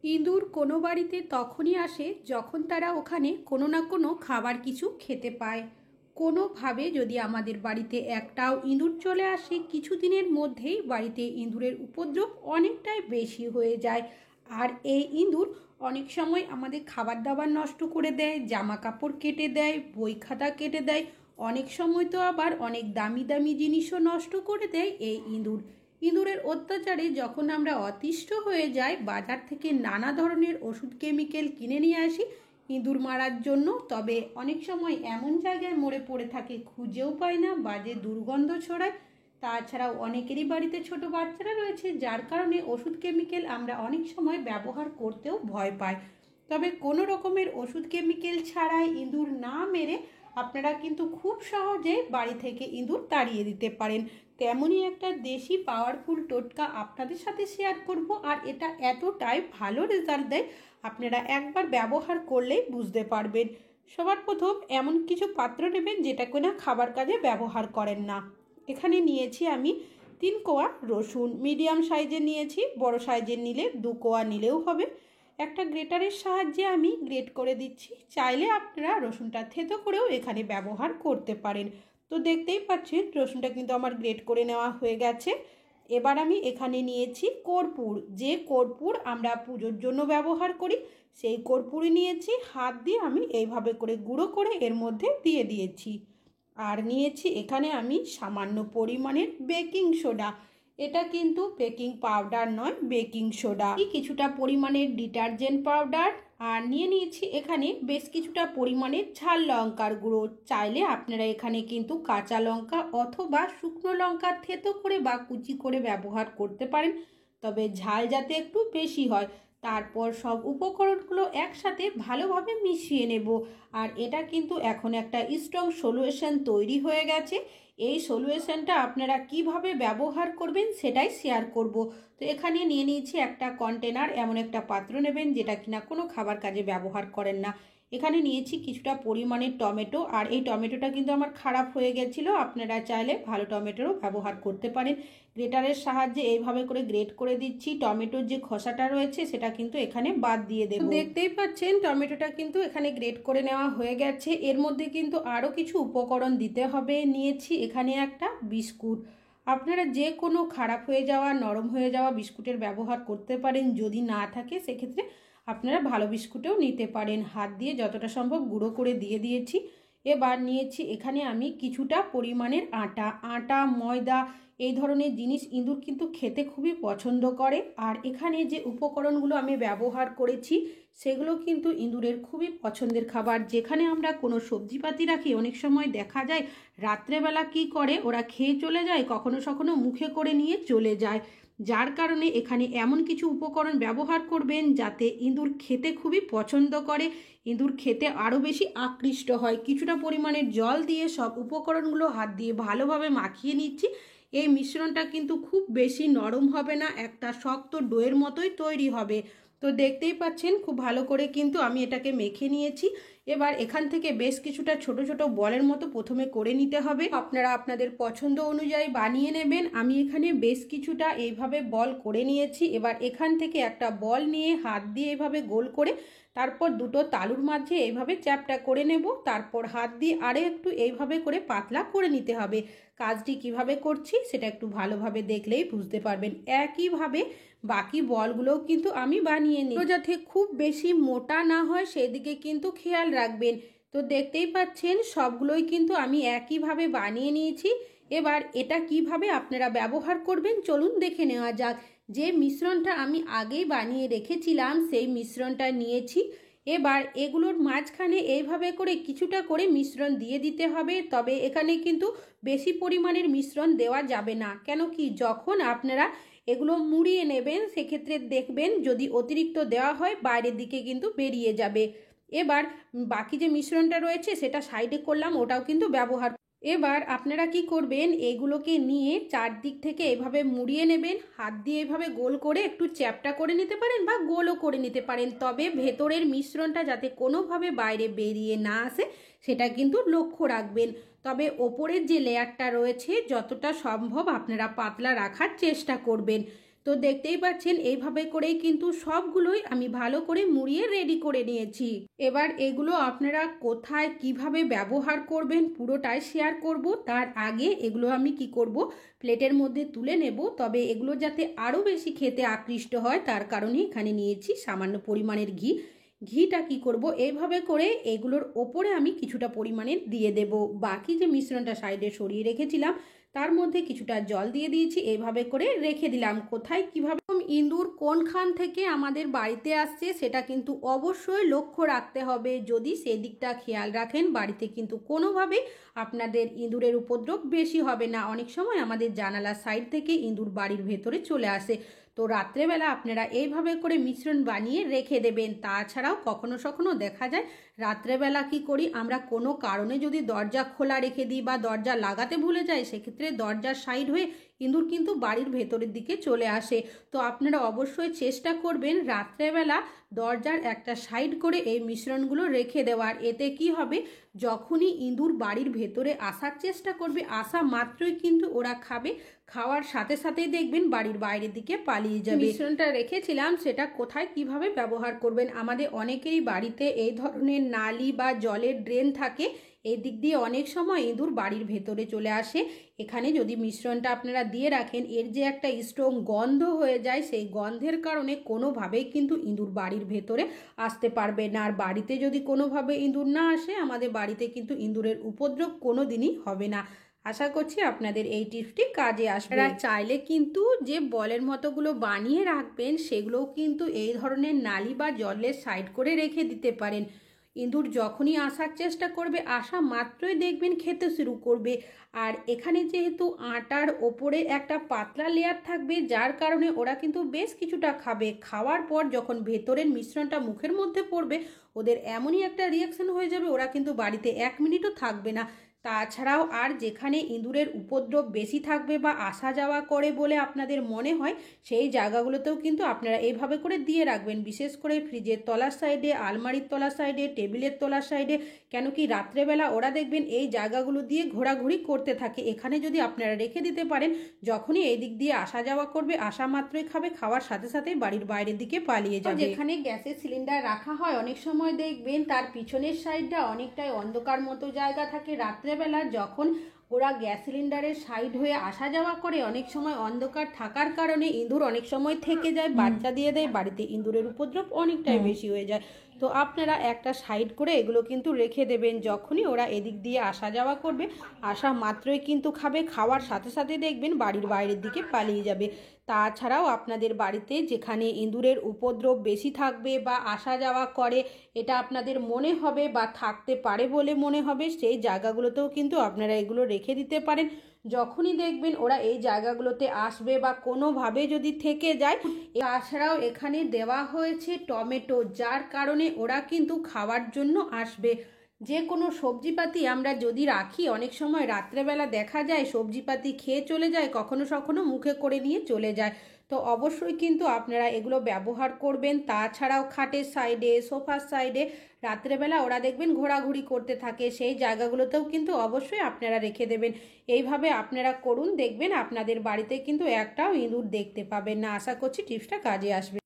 ইঁদুর কোনো বাড়িতে তখনই আসে যখন তারা ওখানে কোনো না কোনো খাবার কিছু খেতে পায়। কোনোভাবে যদি আমাদের বাড়িতে একটাও ইঁদুর চলে আসে, কিছুদিনের মধ্যেই বাড়িতে ইঁদুরের উপদ্রব অনেকটাই বেশি হয়ে যায়। আর এই ইঁদুর অনেক সময় আমাদের খাবার দাবার নষ্ট করে দেয়, জামা কাপড় কেটে দেয়, বই খাতা কেটে দেয়, অনেক সময় তো আবার অনেক দামি দামি জিনিসও নষ্ট করে দেয় এই ইঁদুর। ইঁদুরের অত্যাচারে যখন আমরা অতিষ্ঠ হয়ে যাই, বাজার থেকে নানা ধরনের ওষুধ কেমিক্যাল কিনে নিয়ে আসি ইঁদুর মারার জন্য, তবে অনেক সময় এমন জায়গায় মরে পড়ে থাকে, খুঁজেও পায় না, বাজে দুর্গন্ধ ছড়ায়। তাছাড়াও অনেকেরই বাড়িতে ছোট বাচ্চারা রয়েছে, যার কারণে ওষুধ কেমিক্যাল আমরা অনেক সময় ব্যবহার করতেও ভয় পাই। তবে কোনো রকমের ওষুধ কেমিক্যাল ছাড়াই ইঁদুর না মেরে আপনারা কিন্তু খুব সহজে বাড়ি থেকে ইঁদুর তাড়িয়ে দিতে পারেন। তেমনই একটা দেশি পাওয়ারফুল টোটকা আপনাদের সাথে শেয়ার করব, আর এটা এতটাই ভালো রেজাল্ট দেয়, আপনারা একবার ব্যবহার করলেই বুঝতে পারবেন। সবার প্রথম এমন কিছু পাত্র নেবেন যেটা কিনা খাবার কাজে ব্যবহার করেন না। এখানে নিয়েছি আমি 3 কোয়া রসুন, মিডিয়াম সাইজের নিয়েছি, বড় সাইজের নিলে 2 কোয়া নিলেও হবে। একটা গ্রেটারের সাহায্যে আমি গ্রেট করে দিচ্ছি, চাইলে আপনারা রসুনটা থেতো করেও এখানে ব্যবহার করতে পারেন। তো দেখতেই পাচ্ছেন রসুনটা কিন্তু আমার গ্রেট করে নেওয়া হয়ে গেছে। এবার আমি এখানে নিয়েছি কর্পূর, যে কর্পূর আমরা পুজোর জন্য ব্যবহার করি সেই কর্পূরই নিয়েছি। হাত দিয়ে আমি এইভাবে করে গুঁড়ো করে এর মধ্যে দিয়ে দিয়েছি। আর নিয়েছি এখানে আমি সামান্য পরিমাণের বেকিং সোডা, এটা কিন্তু বেকিং পাউডার নয়, বেকিং সোডা। কিছুটা পরিমাণের ডিটারজেন্ট পাউডার, আর নিয়ে নিয়েছি এখানে বেশ কিছুটা পরিমাণের ঝাল লঙ্কার গুঁড়ো। চাইলে আপনারা এখানে কিন্তু কাঁচা লঙ্কা অথবা শুকনো লঙ্কা থেতো করে বা কুচি করে ব্যবহার করতে পারেন, তবে ঝাল যাতে একটু বেশি হয়। তারপর সব উপকরণগুলো একসাথে ভালোভাবে মিশিয়ে নেব। আর এটা কিন্তু এখন একটা স্ট্রং সলিউশন তৈরি হয়ে গেছে। এই সলিউশনটা আপনারা কিভাবে ব্যবহার করবেন সেটাই শেয়ার করব। তো এখানে নিয়ে নিয়েছি একটা কন্টেনার, এমন একটা পাত্র নেবেন যেটা কিনা কোনো খাবার কাজে ব্যবহার করেন না। এখানে নিয়েছি কিছুটা পরিমাণের টমেটো, আর এই টমেটোটা কিন্তু আমার খারাপ হয়ে গেছিল, আপনারা চাইলে ভালো টমেটোরও ব্যবহার করতে পারেন। গ্রেটারের সাহায্যে এইভাবে করে গ্রেট করে দিচ্ছি। টমেটোর যে খোসাটা রয়েছে সেটা কিন্তু এখানে বাদ দিয়ে দেব। দেখতেই পাচ্ছেন টমেটোটা কিন্তু এখানে গ্রেট করে নেওয়া হয়ে গেছে। এর মধ্যে কিন্তু আরও কিছু উপকরণ দিতে হবে। নিয়েছি এখানে একটা বিস্কুট, আপনারা যে কোনো খারাপ হয়ে যাওয়া নরম হয়ে যাওয়া বিস্কুটের ব্যবহার করতে পারেন, যদি না থাকে সেক্ষেত্রে আপনারা ভালো বিস্কুটেও নিতে পারেন। হাত দিয়ে যতটা সম্ভব গুঁড়ো করে দিয়ে দিয়েছি। এবার নিয়েছি এখানে আমি কিছুটা পরিমাণের আটা, ময়দা, এই ধরনের জিনিস ইঁদুর কিন্তু খেতে খুবই পছন্দ করে। আর এখানে যে উপকরণগুলো আমি ব্যবহার করেছি সেগুলো কিন্তু ইঁদুরের খুবই পছন্দের খাবার। যেখানে আমরা কোনো সবজিপাতি রাখি, অনেক সময় দেখা যায় রাত্রেবেলা কি করে ওরা খেয়ে চলে যায়, কখনো কখনো মুখে করে নিয়ে চলে যায়, যার কারণে এখানে এমন কিছু উপকরণ ব্যবহার করবেন যাতে ইঁদুর খেতে খুবই পছন্দ করে, ইঁদুর খেতে আরও বেশি আকৃষ্ট হয়। কিছুটা পরিমাণের জল দিয়ে সব উপকরণগুলো হাত দিয়ে ভালোভাবে মাখিয়ে নিচ্ছি। এই মিশ্রণটা কিন্তু খুব বেশি নরম হবে না, একটা শক্ত ডোয়ের মতোই তৈরি হবে। তো দেখতেই পাচ্ছেন খুব ভালো করে কিন্তু আমি এটাকে মেখে নিয়েছি। এবার এখান থেকে বেশ কিছুটা ছোট ছোট বলের মতো প্রথমে করে নিতে হবে, আপনারা আপনাদের পছন্দ অনুযায়ী বানিয়ে নেবেন। আমি এখানে বেশ কিছুটা এইভাবে বল করে নিয়েছি। এবার এখান থেকে একটা বল নিয়ে হাত দিয়ে এইভাবে গোল করে তারপর দুটো তালুর মাঝে এইভাবে চ্যাপটা করে নেব, তারপর হাত দিয়ে আরও একটু এইভাবে করে পাতলা করে নিতে হবে। কাজটি কিভাবে করছি সেটা একটু ভালোভাবে দেখলেই বুঝতে পারবেন। একইভাবে বাকি বলগুলোও কিন্তু আমি বানিয়ে নিই, যাতে খুব বেশি মোটা না হয় সেদিকে কিন্তু খেয়াল রাখবেন। তো দেখতেই পাচ্ছেন সবগুলোই কিন্তু আমি একইভাবে বানিয়ে নিয়েছি। এবার এটা কিভাবে আপনারা ব্যবহার করবেন চলুন দেখে নেওয়া যাক। যে মিশ্রণটা আমি আগেই বানিয়ে রেখেছিলাম সেই মিশ্রণটা নিয়েছি। এবার এগুলোর মাঝখানে এইভাবে করে কিছুটা করে মিশ্রণ দিয়ে দিতে হবে, তবে এখানে কিন্তু বেশি পরিমাণের মিশ্রণ দেওয়া যাবে না। কেন কি যখন আপনারা এগুলো মুড়িয়ে নেবেন সেক্ষেত্রে দেখবেন যদি অতিরিক্ত দেওয়া হয় বাইরের দিকে কিন্তু বেরিয়ে যাবে। এবার বাকি যে মিশ্রণটা রয়েছে সেটা সাইডে করলাম, ওটাও কিন্তু ব্যবহার। এবার আপনারা কি করবেন, এগুলোকে নিয়ে চারদিক থেকে এভাবে মুড়িয়ে নেবেন, হাত দিয়ে এভাবে গোল করে একটু চ্যাপটা করে নিতে পারেন বা গোলও করে নিতে পারেন, তবে ভেতরের মিশ্রণটা যাতে কোনোভাবে বাইরে বেরিয়ে না আসে সেটা কিন্তু লক্ষ্য রাখবেন। তবে ওপরের যে লেয়ারটা রয়েছে যতটা সম্ভব আপনারা পাতলা রাখার চেষ্টা করবেন। তো দেখতেই পাচ্ছেন এইভাবে করেই কিন্তু সবগুলোই আমি ভালো করে মুড়িয়ে রেডি করে নিয়েছি। এবার এগুলো আপনারা কোথায় কিভাবে ব্যবহার করবেন পুরোটাই শেয়ার করব। তার আগে এগুলো আমি কি করব, প্লেটের মধ্যে তুলে নেব। তবে এগুলো যাতে আরও বেশি খেতে আকৃষ্ট হয় তার কারণে এখানে নিয়েছি সামান্য পরিমাণের ঘি। ঘিটা কি করব, এইভাবে করে এগুলোর ওপরে আমি কিছুটা পরিমাণে দিয়ে দেব। বাকি যে মিশ্রণটা সাইডে সরিয়ে রেখেছিলাম তার মধ্যে কিছুটা জল দিয়ে দিয়েছি, এইভাবে করে রেখে দিলাম। কোথায় কিভাবে ইঁদুর কোনখান থেকে আমাদের বাড়িতে আসছে সেটা কিন্তু অবশ্যই লক্ষ্য রাখতে হবে। যদি সেদিকটা খেয়াল রাখেন বাড়িতে কিন্তু কোনোভাবেই আপনাদের ইঁদুরের উপদ্রব বেশি হবে না। অনেক সময় আমাদের জানালার সাইড থেকে ইঁদুর বাড়ির ভেতরে চলে আসে। তো রাত্রেবেলা আপনারা এইভাবে করে মিশ্রণ বানিয়ে রেখে দেবেন। তাছাড়াও কখনো কখনো দেখা যায় রাত্রেবেলা কি করি আমরা, কোনো কারণে যদি দরজা খোলা রেখে দিই বা দরজা লাগাতে ভুলে যাই, সেক্ষেত্রে দরজার সাইড হয়ে ইঁদুর কিন্তু বাড়ির ভেতরের দিকে চলে আসে। তো আপনারা অবশ্যই চেষ্টা করবেন রাত্রেবেলা দরজার একটা সাইড করে এই মিশ্রণগুলো রেখে দেওয়ার। এতে কি হবে, যখনই ইঁদুর বাড়ির ভেতরে আসার চেষ্টা করবে, আসা মাত্রই কিন্তু ওরা খাবে, খাওয়ার সাথে সাথেই দেখবেন বাড়ির বাইরের দিকে পালিয়ে যাবে। মিশ্রণটা রেখেছিলাম সেটা কোথায় কিভাবে ব্যবহার করবেন। আমাদের অনেকেরই বাড়িতে এই ধরনের নালি বা জলের ড্রেন থাকে, এই দিক দিয়ে অনেক সময় ইঁদুর বাড়ির ভেতরে চলে আসে। এখানে যদি মিশ্রণটা আপনারা দিয়ে রাখেন, এর যে একটা স্ট্রং গন্ধ হয়ে যায়, সেই গন্ধের কারণে কোনোভাবেই কিন্তু ইঁদুর বাড়ির ভেতরে আসতে পারবে না। আর বাড়িতে যদি কোনোভাবে ইঁদুর না আসে, আমাদের বাড়িতে কিন্তু ইঁদুরের উপদ্রব কোনো দিনই হবে না। আশা করছি আপনাদের এই টিপসটি কাজে আসবে। আর চাইলে কিন্তু যে বলের মতোগুলো বানিয়ে রাখবেন সেগুলোও কিন্তু এই ধরনের নালি বা জলের সাইড করে রেখে দিতে পারেন। ইঁদুর যখনই আসার চেষ্টা করবে, আসা মাত্রই দেখবেন খেতে শুরু করবে। আর এখানে যেহেতু আটার ওপরে একটা পাতলা লেয়ার থাকবে, যার কারণে ওরা কিন্তু বেশ কিছুটা খাবে। খাওয়ার পর যখন ভেতরের মিশ্রণটা মুখের মধ্যে পড়বে, ওদের এমনই একটা রিয়াকশন হয়ে যাবে, ওরা কিন্তু বাড়িতে 1 মিনিটও থাকবে না। তাছাড়াও আর যেখানে ইঁদুরের উপদ্রব বেশি থাকবে বা আসা যাওয়া করে বলে আপনাদের মনে হয়, সেই জায়গাগুলোতেও কিন্তু আপনারা এইভাবে করে দিয়ে রাখবেন। বিশেষ করে ফ্রিজের তলার সাইডে, আলমারির তলার সাইডে, টেবিলের তলার সাইডে। কেন কি রাত্রেবেলা ওরা দেখবেন এই জায়গাগুলো দিয়ে ঘোরাঘুরি করতে থাকে। এখানে যদি আপনারা রেখে দিতে পারেন, যখনই এই দিক দিয়ে আসা যাওয়া করবে, আসা মাত্রই খাবে, খাওয়ার সাথে সাথেই বাড়ির বাইরের দিকে পালিয়ে যাবে। যেখানে গ্যাসের সিলিন্ডার রাখা হয় অনেক সময় দেখবেন তার পিছনের সাইডটা অনেকটাই অন্ধকার মতো জায়গা থাকে। রাত্রেবেলা যখন ওরা গ্যাস সিলিন্ডারের সাইড হয়ে আসা যাওয়া করে, অনেক সময় অন্ধকার থাকার কারণে ইঁদুর অনেক সময় থেকে যায়, বাচ্চা দিয়ে দেয়, বাড়িতে ইঁদুরের উপদ্রব অনেকটাই বেশি হয়ে যায়। তো আপনারা একটা সাইড করে এগুলো কিন্তু রেখে দেবেন। যখনই ওরা এদিক দিয়ে আসা যাওয়া করবে, আসা মাত্রই কিন্তু খাবে, খাওয়ার সাথে সাথে দেখবেন বাড়ির বাইরের দিকে পালিয়ে যাবে। তাছাড়াও আপনাদের বাড়িতে যেখানে ইঁদুরের উপদ্রব বেশি থাকবে বা আসা যাওয়া করে এটা আপনাদের মনে হবে বা থাকতে পারে বলে মনে হবে, সেই জায়গাগুলোতেও কিন্তু আপনারা এগুলো রেখে দিতে পারেন। যখনই দেখবেন ওরা এই জায়গাগুলোতে আসবে বা কোনোভাবে যদি থেকে যায়। তাছাড়াও এখানে দেওয়া হয়েছে টমেটো, যার কারণে ওরা কিন্তু খাওয়ার জন্য আসবে। যে কোনো সবজিপাতি আমরা যদি রাখি, অনেক সময় রাত্রেবেলা দেখা যায় সবজিপাতি খেয়ে চলে যায়, কখনো কখনো মুখে করে নিয়ে চলে যায়। তো অবশ্যই কিন্তু আপনারা এগুলো ব্যবহার করবেন। তাছাড়াও খাটের সাইডে, সোফার সাইডে রাত্রেবেলা ওরা দেখবেন ঘোরাঘুরি করতে থাকে, সেই জায়গাগুলোতেও কিন্তু অবশ্যই আপনারা রেখে দেবেন। এইভাবে আপনারা করুন, দেখবেন আপনাদের বাড়িতে কিন্তু একটাও ইঁদুর দেখতে পাবেন না। আশা করছি টিপসটা কাজে আসবে।